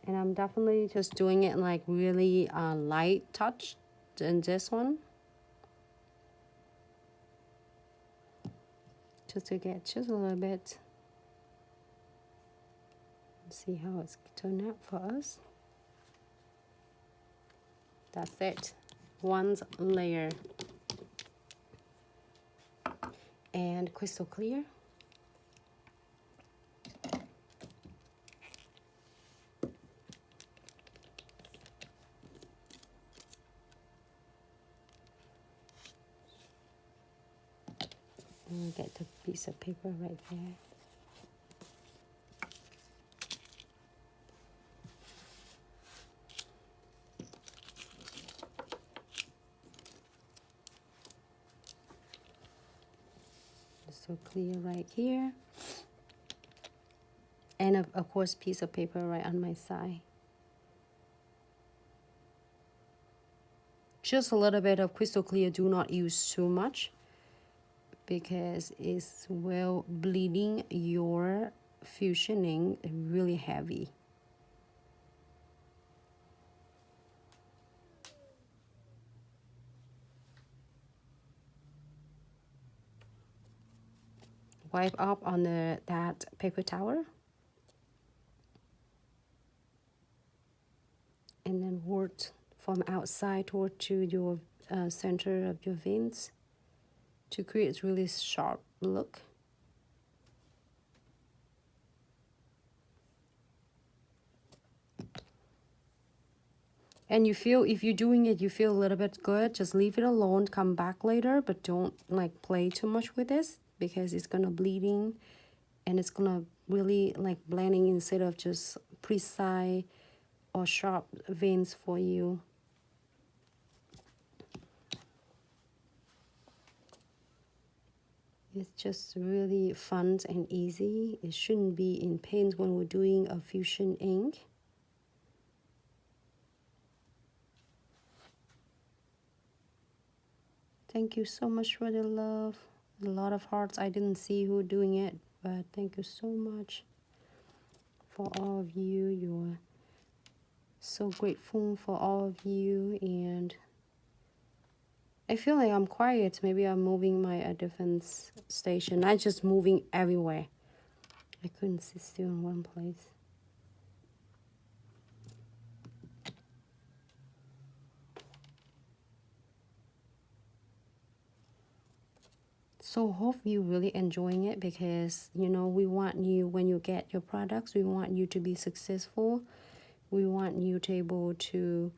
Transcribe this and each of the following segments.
And I'm definitely just doing it like really light touch in this one. Just to get just a little bit. See how it's turned out for us. That's it. One layer. And crystal clear. And get the piece of paper right there. So clear right here. And of course, piece of paper right on my side. Just a little bit of crystal clear, do not use too much because it's well bleeding your fusioning really heavy. Wipe up on that paper towel. And then work from outside toward to your center of your veins to create a really sharp look. And you feel, if you're doing it, you feel a little bit good, just leave it alone, come back later, but don't like play too much with this because it's gonna bleeding and it's gonna really like blending instead of just precise or sharp veins for you. It's just really fun and easy. It shouldn't be in pain when we're doing a fusion ink. Thank you so much for the love. A lot of hearts. I didn't see who doing it, but thank you so much for all of you. You're so grateful for all of you, and I feel like I'm quiet. Maybe I'm moving my a different station. Not just moving everywhere. I couldn't sit still in one place. So hope you really enjoying it because you know we want you when you get your products, we want you to be successful. We want you to be able to,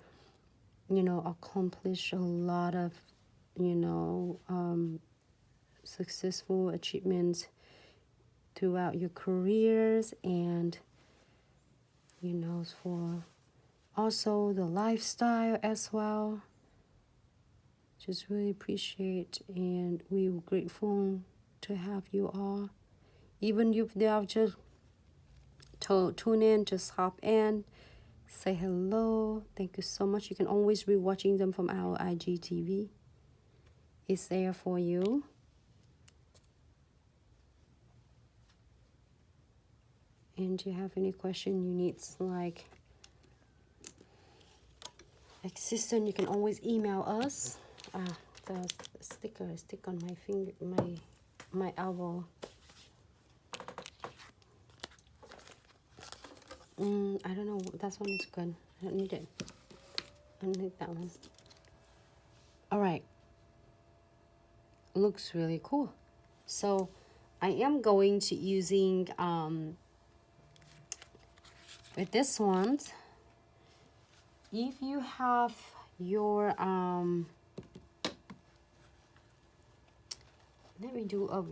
you know, accomplish a lot of, you know, successful achievements throughout your careers, and you know, for also the lifestyle as well. Just really appreciate, and we're grateful to have you all. Even if they are just tune in, just hop in, say hello. Thank you so much. You can always be watching them from our IGTV. It's there for you. And do you have any question you need like assistance, you can always email us. The sticker stick on my finger, my elbow. I don't know. That one is good. I don't need it. I don't need that one. All right. Looks really cool. So I am going to using with this one. If you have your let me do a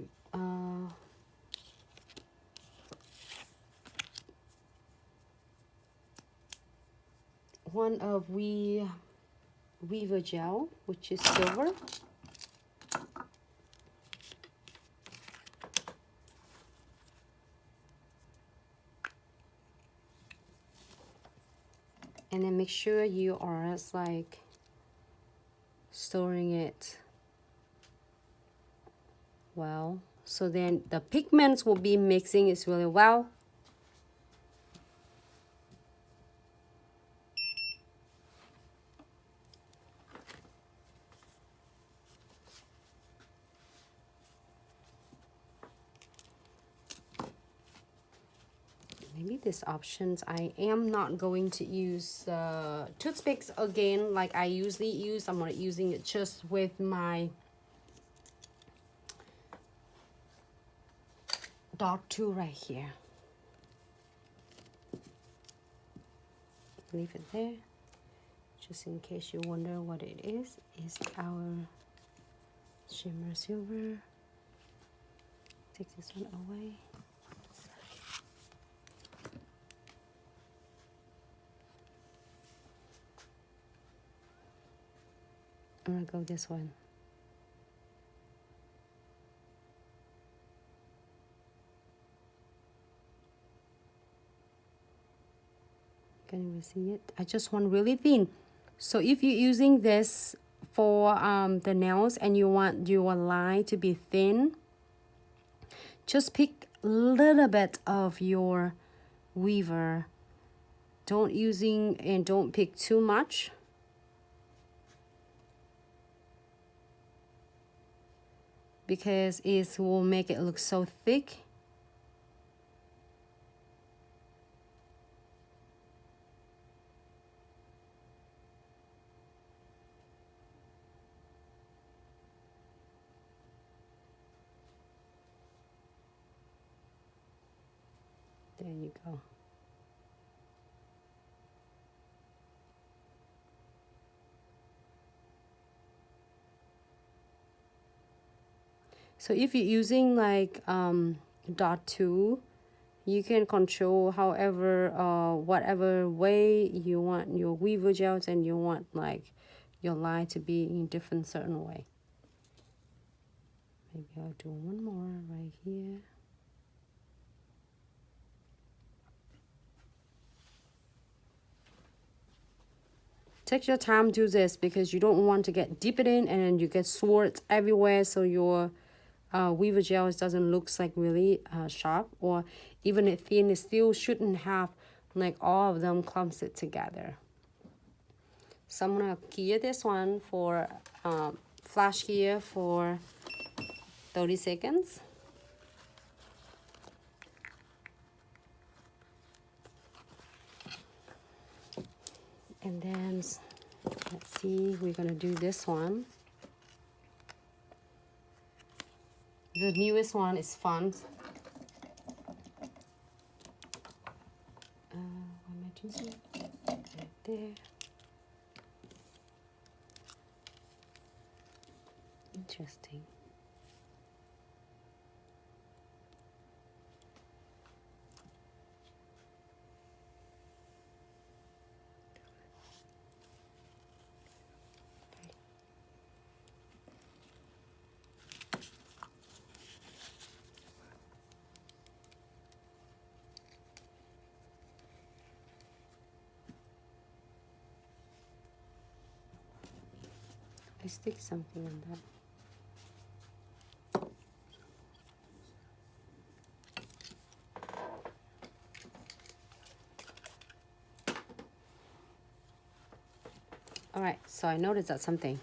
one of Weaver gel, which is silver. And then make sure you are like storing it well. So then the pigments will be mixing it really well. maybe these options. I am not going to use toothpicks again like I usually use. I'm not using it just with my dot tool right here. Leave it there just in case you wonder what it is our shimmer silver. Take this one away. I'm gonna go this one. Can you see it? I just want really thin. So if you're using this for the nails and you want your line to be thin, just pick a little bit of your weaver. Don't pick too much. Because it will make it look so thick. There you go. So if you're using like dot tool, you can control however whatever way you want your weaver gels, and you want like your line to be in different certain way. Maybe I'll do one more right here. Take your time, do this, because you don't want to get deep it in and then you get swords everywhere, so your weaver gels doesn't look like really sharp, or even if thin, it still shouldn't have like all of them clumped together. So I'm gonna gear this one for flash gear for 30 seconds. And then let's see, we're gonna do this one. The newest one is fun. What am I choosing? Right there. Interesting. I stick something on that. All right, so I noticed that something.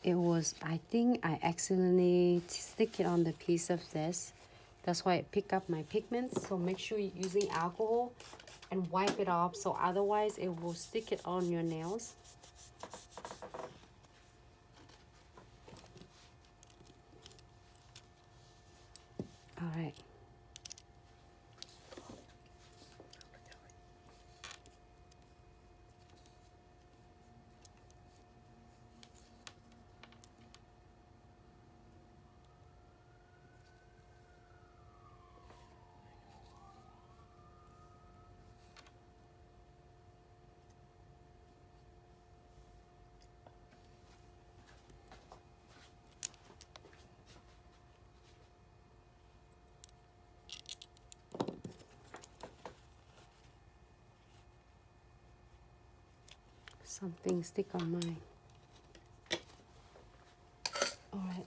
It was, I think I accidentally stick it on the piece of this. That's why it picked up my pigments. So make sure you're using alcohol and wipe it off. So otherwise it will stick it on your nails. All right. Something stick on mine. All right.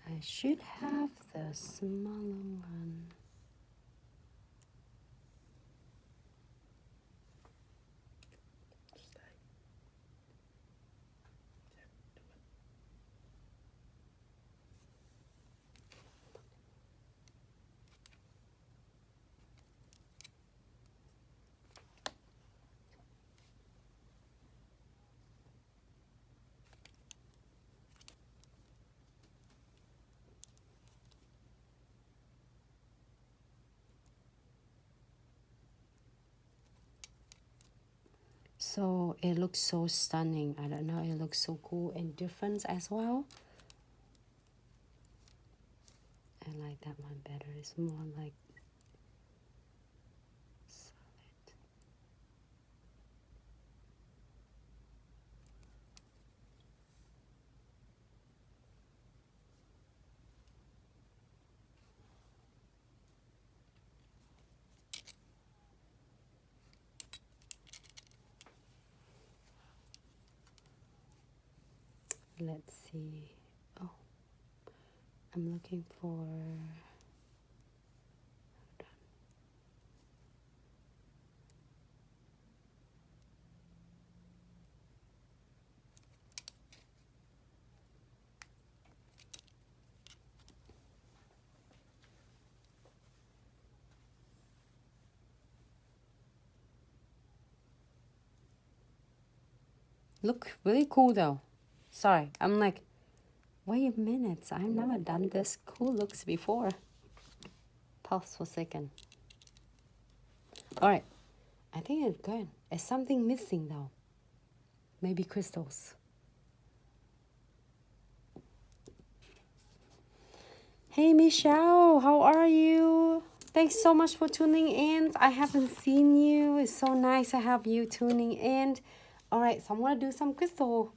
I should have the smaller one. So it looks so stunning. I don't know, it looks so cool and different as well. I like that one better. It's more like solid. Let's see. Oh, I'm looking for. Look really cool though. Sorry, I'm like, wait a minute. I've never done this cool looks before. Pause for a second. All right, I think it's good. It's something missing though. Maybe crystals. Hey Michelle, how are you? Thanks so much for tuning in. I haven't seen you. It's so nice to have you tuning in. All right, so I'm gonna do some crystal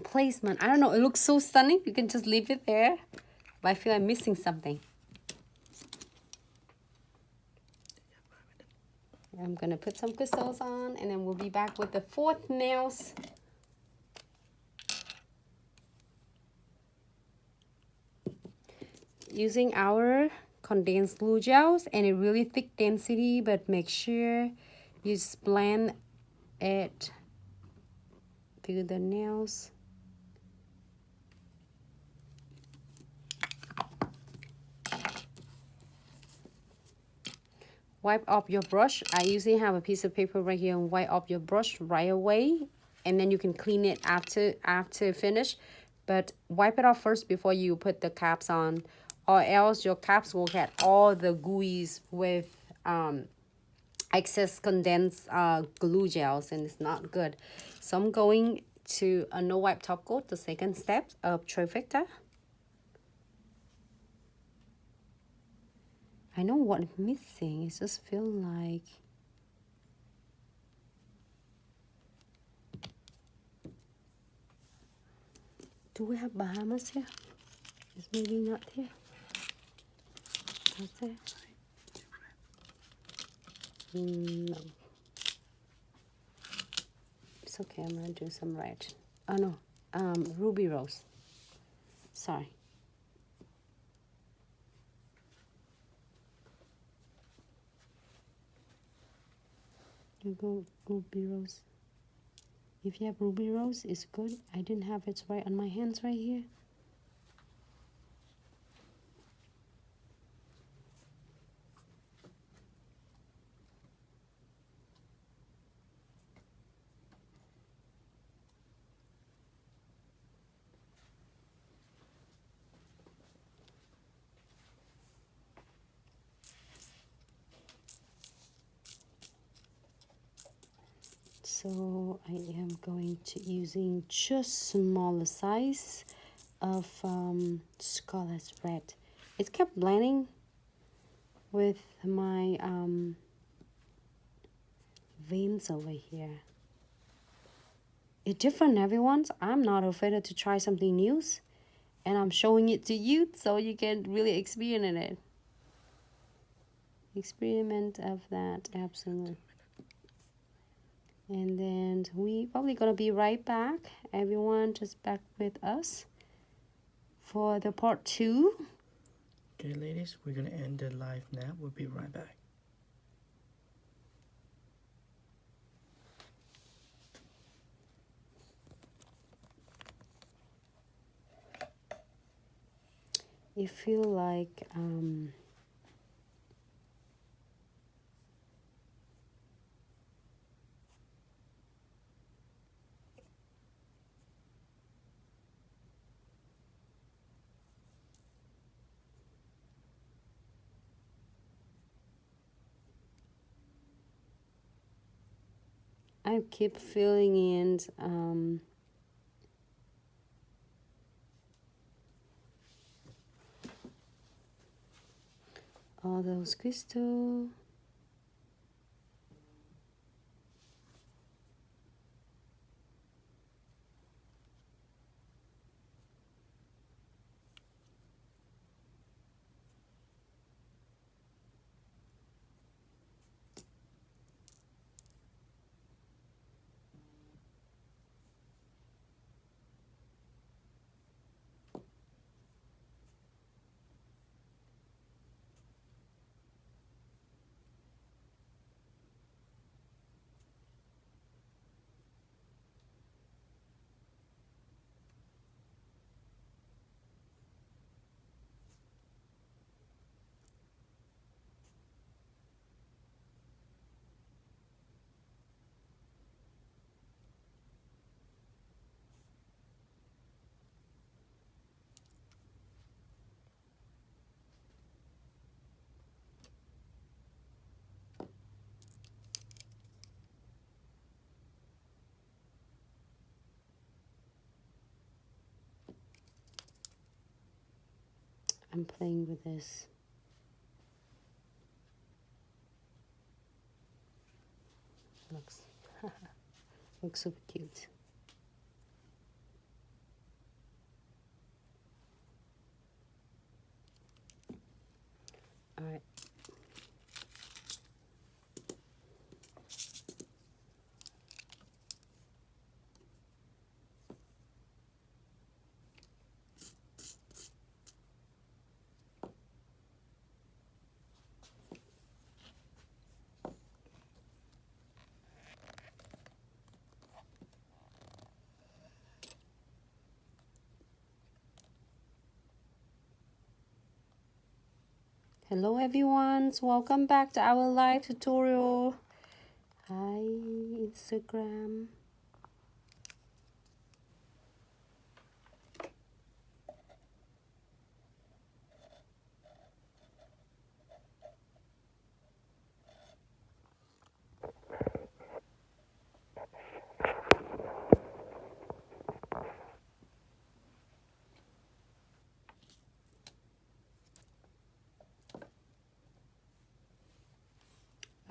placement. I don't know, it looks so stunning. You can just leave it there, but I feel I'm missing something. I'm gonna put some crystals on and then we'll be back with the fourth nails. Using our condensed glue gels and a really thick density, but make sure you just blend it through the nails. Wipe off your brush. I usually have a piece of paper right here and wipe off your brush right away, and then you can clean it after finish, but wipe it off first before you put the caps on, or else your caps will get all the gooeys with excess condensed glue gels, and it's not good. So I'm going to a no wipe top coat, the second step of Trifecta. I know what I'm missing. It just feel like do we have Bahamas here? It's maybe not here. That's it. No. It's okay, I'm gonna do some red. Oh no, ruby rose. Sorry. You go ruby rose. If you have ruby rose, it's good. I didn't have it right on my hands right here. So I am going to using just smaller size of Scarlet Red. It kept blending with my veins over here. It's different, everyone. I'm not afraid to try something new, and I'm showing it to you so you can really experience it. Experiment of that, absolutely. And then we probably gonna be right back. Everyone just back with us for the part 2. Okay, ladies, we're gonna end the live now. We'll be right back. You feel like I keep filling in all those crystals. I'm playing with this. Looks super cute. All right. Hello everyone, welcome back to our live tutorial. Hi Instagram.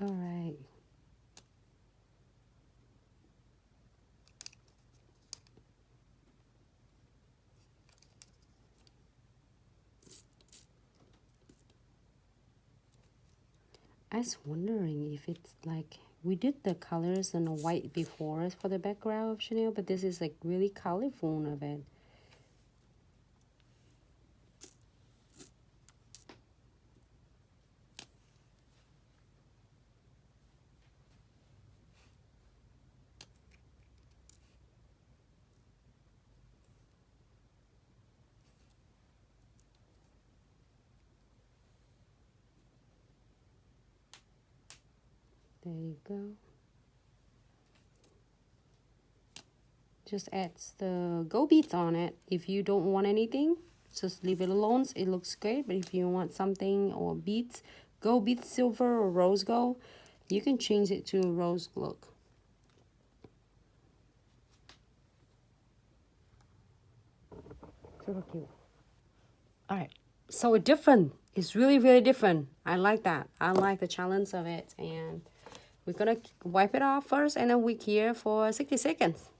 All right. I was wondering if it's like we did the colors on the white before for the background of Chanel, but this is like really colorful of it. There you go. Just adds the gold beads on it. If you don't want anything, just leave it alone. It looks great. But if you want something or beads, gold beads, silver or rose gold, you can change it to rose look. Super cute. All right. So it's different. It's really, really different. I like that. I like the challenge of it. And we're going to wipe it off first and then wait here for 60 seconds.